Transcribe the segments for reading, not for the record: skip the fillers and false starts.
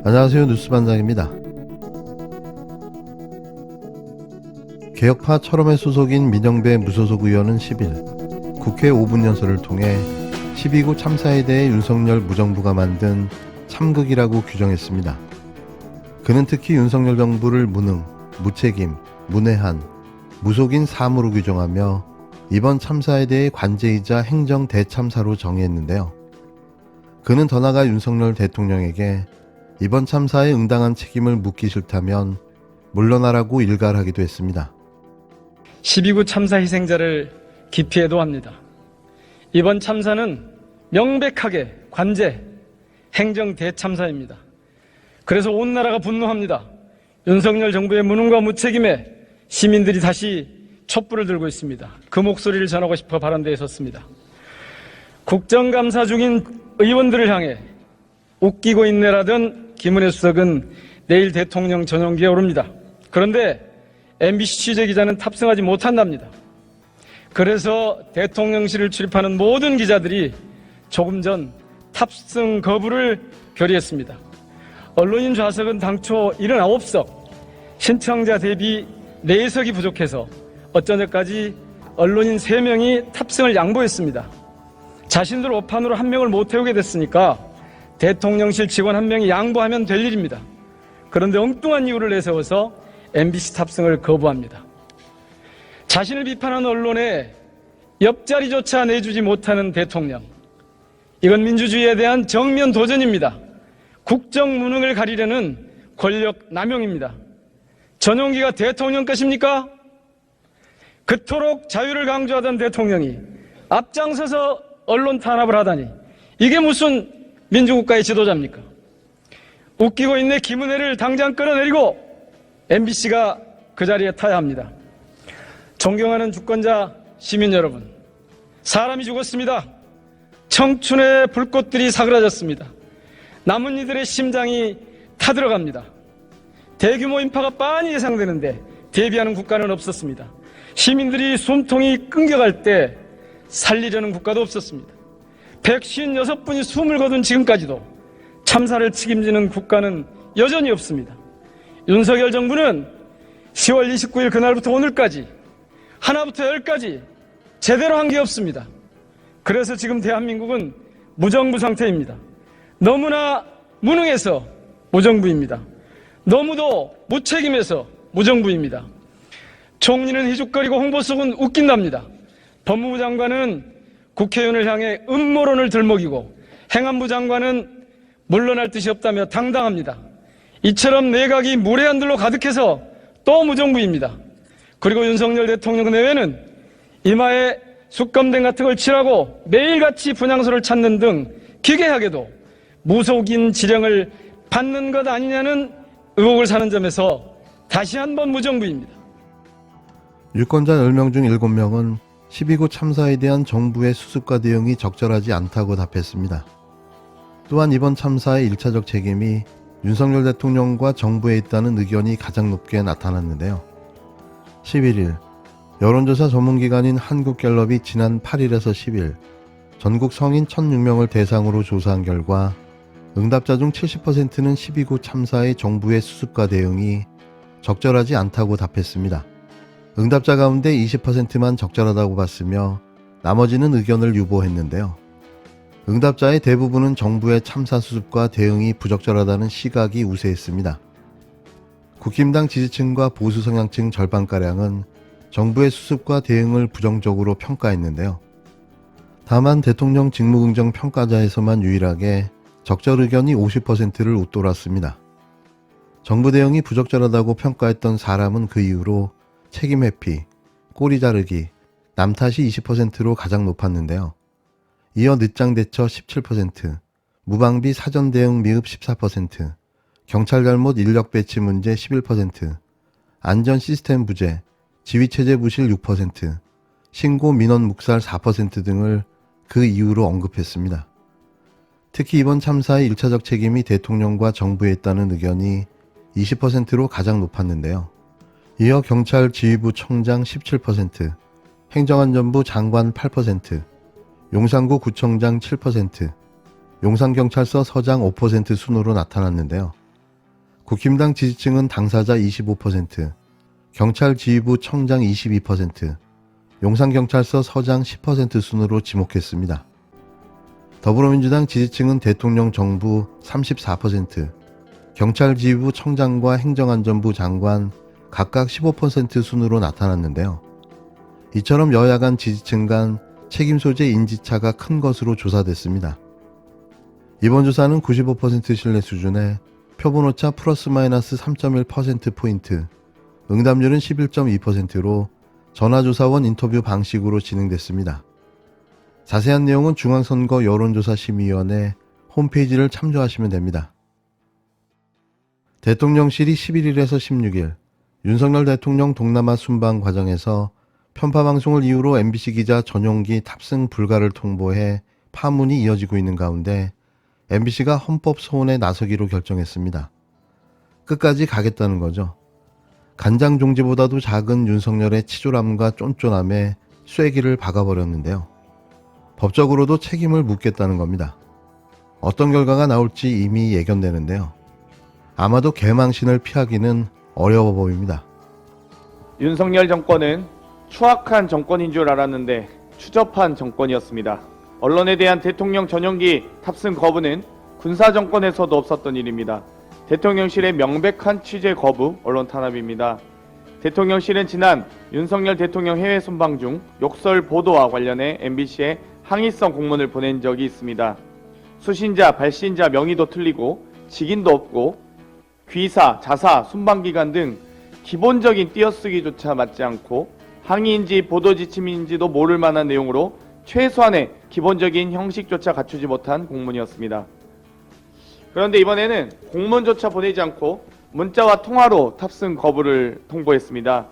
안녕하세요. 뉴스반장입니다. 개혁파 철험회 소속인 민영배 무소속 의원은 10일 국회 5분 연설을 통해 12구 참사에 대해 윤석열 무정부가 만든 참극이라고 규정했습니다. 그는 특히 윤석열 정부를 무능, 무책임, 문외한, 무속인 사무로 규정하며 이번 참사에 대해 관제이자 행정 대참사로 정의했는데요. 그는 더 나아가 윤석열 대통령에게 이번 참사에 응당한 책임을 묻기 싫다면 물러나라고 일갈하기도 했습니다. 12구 참사 희생자를 깊이 애도합니다. 이번 참사는 명백하게 관제, 행정 대참사입니다. 그래서 온 나라가 분노합니다. 윤석열 정부의 무능과 무책임에 시민들이 다시 촛불을 들고 있습니다. 그 목소리를 전하고 싶어 발언대에 섰습니다. 국정감사 중인 의원들을 향해 웃기고 있네라던 김은혜 수석은 내일 대통령 전용기에 오릅니다. 그런데 MBC 취재기자는 탑승하지 못한답니다. 그래서 대통령실을 출입하는 모든 기자들이 조금 전 탑승 거부를 결의했습니다. 언론인 좌석은 당초 79석, 신청자 대비 4석이 부족해서 어쩌냐까지 언론인 3명이 탑승을 양보했습니다. 자신들 오판으로 1명을 못 태우게 됐으니까 대통령실 직원 1명이 양보하면 될 일입니다. 그런데 엉뚱한 이유를 내세워서 MBC 탑승을 거부합니다. 자신을 비판하는 언론에 옆자리조차 내주지 못하는 대통령. 이건 민주주의에 대한 정면 도전입니다. 국정 무능을 가리려는 권력 남용입니다. 전용기가 대통령 것입니까? 그토록 자유를 강조하던 대통령이 앞장서서 언론 탄압을 하다니 이게 무슨 민주국가의 지도자입니까? 웃기고 있네 김은혜를 당장 끌어내리고 MBC가 그 자리에 타야 합니다. 존경하는 주권자 시민 여러분, 사람이 죽었습니다. 청춘의 불꽃들이 사그라졌습니다. 남은 이들의 심장이 타들어갑니다. 대규모 인파가 빤히 예상되는데 대비하는 국가는 없었습니다. 시민들이 숨통이 끊겨갈 때 살리려는 국가도 없었습니다. 156분이 숨을 거둔 지금까지도 참사를 책임지는 국가는 여전히 없습니다. 윤석열 정부는 10월 29일 그날부터 오늘까지 하나부터 열까지 제대로 한 게 없습니다. 그래서 지금 대한민국은 무정부 상태입니다. 너무나 무능해서 무정부입니다. 너무도 무책임해서 무정부입니다. 총리는 희죽거리고 홍보석은 웃긴답니다. 법무부 장관은 국회의원을 향해 음모론을 들먹이고 행안부 장관은 물러날 뜻이 없다며 당당합니다. 이처럼 내각이 무례한들로 가득해서 또 무정부입니다. 그리고 윤석열 대통령 내외는 이마에 숙검댕 같은 걸 칠하고 매일같이 분향소를 찾는 등 기괴하게도 무속인 지령을 받는 것 아니냐는 의혹을 사는 점에서 다시 한번 무정부입니다. 유권자 10명 중 7명은 12구 참사에 대한 정부의 수습과 대응이 적절하지 않다고 답했습니다. 또한 이번 참사의 1차적 책임이 윤석열 대통령과 정부에 있다는 의견이 가장 높게 나타났는데요. 11일 여론조사 전문기관인 한국갤럽이 지난 8일에서 10일 전국 성인 1,006명을 대상으로 조사한 결과 응답자 중 70%는 12구 참사의 정부의 수습과 대응이 적절하지 않다고 답했습니다. 응답자 가운데 20%만 적절하다고 봤으며 나머지는 의견을 유보했는데요. 응답자의 대부분은 정부의 참사 수습과 대응이 부적절하다는 시각이 우세했습니다. 국힘당 지지층과 보수 성향층 절반가량은 정부의 수습과 대응을 부정적으로 평가했는데요. 다만 대통령 직무긍정 평가자에서만 유일하게 적절 의견이 50%를 웃돌았습니다. 정부 대응이 부적절하다고 평가했던 사람은 그 이후로 책임 회피, 꼬리 자르기, 남 탓이 20%로 가장 높았는데요. 이어 늦장 대처 17%, 무방비 사전 대응 미흡 14%, 경찰 잘못 인력 배치 문제 11%, 안전 시스템 부재, 지휘체제 부실 6%, 신고 민원 묵살 4% 등을 그 이유로 언급했습니다. 특히 이번 참사의 1차적 책임이 대통령과 정부에 있다는 의견이 20%로 가장 높았는데요. 이어 경찰 지휘부 청장 17%, 행정안전부 장관 8%, 용산구 구청장 7%, 용산경찰서 서장 5% 순으로 나타났는데요. 국힘당 지지층은 당사자 25%, 경찰 지휘부 청장 22%, 용산경찰서 서장 10% 순으로 지목했습니다. 더불어민주당 지지층은 대통령 정부 34%, 경찰 지휘부 청장과 행정안전부 장관 각각 15% 순으로 나타났는데요. 이처럼 여야 간 지지층 간 책임 소재 인지차가 큰 것으로 조사됐습니다. 이번 조사는 95% 신뢰 수준에 표본오차 플러스 마이너스 3.1%포인트, 응답률은 11.2%로 전화조사원 인터뷰 방식으로 진행됐습니다. 자세한 내용은 중앙선거 여론조사심의위원회 홈페이지를 참조하시면 됩니다. 대통령실이 11일에서 16일 윤석열 대통령 동남아 순방 과정에서 편파방송을 이유로 MBC 기자 전용기 탑승 불가를 통보해 파문이 이어지고 있는 가운데 MBC가 헌법 소원에 나서기로 결정했습니다. 끝까지 가겠다는 거죠. 간장 종지보다도 작은 윤석열의 치졸함과 쫀쫀함에 쐐기를 박아버렸는데요. 법적으로도 책임을 묻겠다는 겁니다. 어떤 결과가 나올지 이미 예견되는데요. 아마도 개망신을 피하기는 어려워 보입니다. 윤석열 정권은 추악한 정권인 줄 알았는데 추접한 정권이었습니다. 언론에 대한 대통령 전용기 탑승 거부는 군사 정권에서도 없었던 일입니다. 대통령실의 명백한 취재 거부, 언론 탄압입니다. 대통령실은 지난 윤석열 대통령 해외 순방 중 욕설 보도와 관련해 MBC에 항의성 공문을 보낸 적이 있습니다. 수신자, 발신자 명의도 틀리고 직인도 없고 귀사, 자사, 순방기간 등 기본적인 띄어쓰기조차 맞지 않고 항의인지 보도 지침인지도 모를 만한 내용으로 최소한의 기본적인 형식조차 갖추지 못한 공문이었습니다. 그런데 이번에는 공문조차 보내지 않고 문자와 통화로 탑승 거부를 통보했습니다.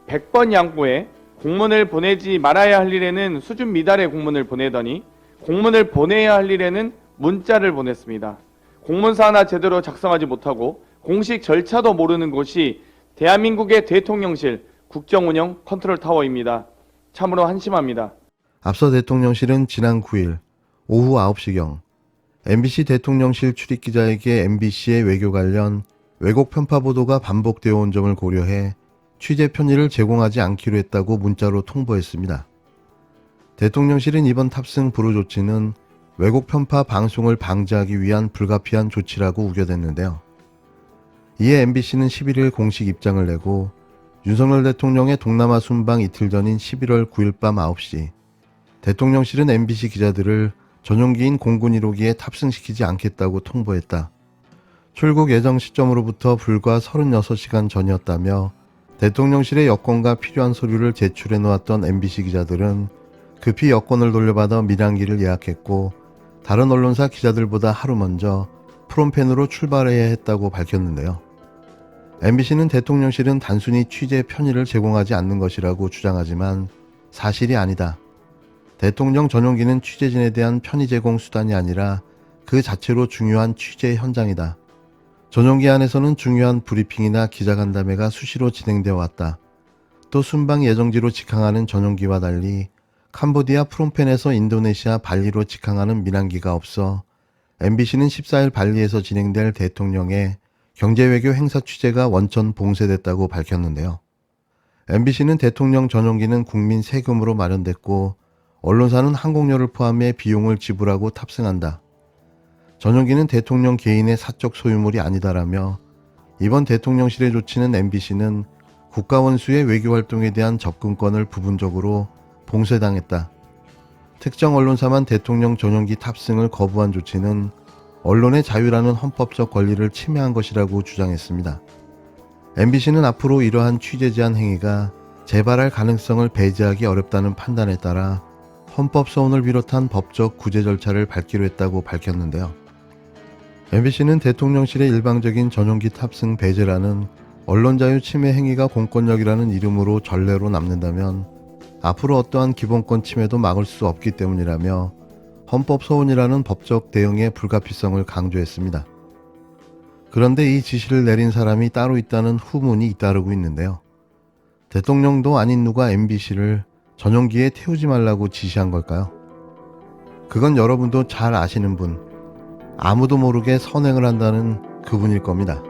100번 양보해 공문을 보내지 말아야 할 일에는 수준 미달의 공문을 보내더니 공문을 보내야 할 일에는 문자를 보냈습니다. 공문서 하나 제대로 작성하지 못하고 공식 절차도 모르는 곳이 대한민국의 대통령실 국정운영 컨트롤타워입니다. 참으로 한심합니다. 앞서 대통령실은 지난 9일 오후 9시경 MBC 대통령실 출입기자에게 MBC의 외교 관련 왜곡 편파 보도가 반복되어 온 점을 고려해 취재 편의를 제공하지 않기로 했다고 문자로 통보했습니다. 대통령실은 이번 탑승 불허 조치는 왜곡 편파 방송을 방지하기 위한 불가피한 조치라고 우겨댔는데요. 이에 MBC는 11일 공식 입장을 내고 윤석열 대통령의 동남아 순방 이틀 전인 11월 9일 밤 9시 대통령실은 MBC 기자들을 전용기인 공군 1호기에 탑승시키지 않겠다고 통보했다. 출국 예정 시점으로부터 불과 36시간 전이었다며 대통령실의 여권과 필요한 서류를 제출해 놓았던 MBC 기자들은 급히 여권을 돌려받아 밀항기를 예약했고 다른 언론사 기자들보다 하루 먼저 프롬펜으로 출발해야 했다고 밝혔는데요. MBC는 대통령실은 단순히 취재 편의를 제공하지 않는 것이라고 주장하지만 사실이 아니다. 대통령 전용기는 취재진에 대한 편의 제공 수단이 아니라 그 자체로 중요한 취재 현장이다. 전용기 안에서는 중요한 브리핑이나 기자간담회가 수시로 진행되어 왔다. 또 순방 예정지로 직항하는 전용기와 달리 캄보디아 프롬펜에서 인도네시아 발리로 직항하는 민항기가 없어 MBC는 14일 발리에서 진행될 대통령의 경제외교 행사 취재가 원천 봉쇄됐다고 밝혔는데요. MBC는 대통령 전용기는 국민 세금으로 마련됐고 언론사는 항공료를 포함해 비용을 지불하고 탑승한다. 전용기는 대통령 개인의 사적 소유물이 아니다라며 이번 대통령실의 조치는 MBC는 국가원수의 외교활동에 대한 접근권을 부분적으로 봉쇄당했다. 특정 언론사만 대통령 전용기 탑승을 거부한 조치는 언론의 자유라는 헌법적 권리를 침해한 것이라고 주장했습니다. MBC는 앞으로 이러한 취재 제한 행위가 재발할 가능성을 배제하기 어렵다는 판단에 따라 헌법 소원을 비롯한 법적 구제 절차를 밟기로 했다고 밝혔는데요. MBC는 대통령실의 일방적인 전용기 탑승 배제라는 언론자유 침해 행위가 공권력이라는 이름으로 전례로 남는다면 앞으로 어떠한 기본권 침해도 막을 수 없기 때문이라며 헌법 소원이라는 법적 대응의 불가피성을 강조했습니다. 그런데 이 지시를 내린 사람이 따로 있다는 후문이 잇따르고 있는데요. 대통령도 아닌 누가 MBC를 전용기에 태우지 말라고 지시한 걸까요? 그건 여러분도 잘 아시는 분, 아무도 모르게 선행을 한다는 그분일 겁니다.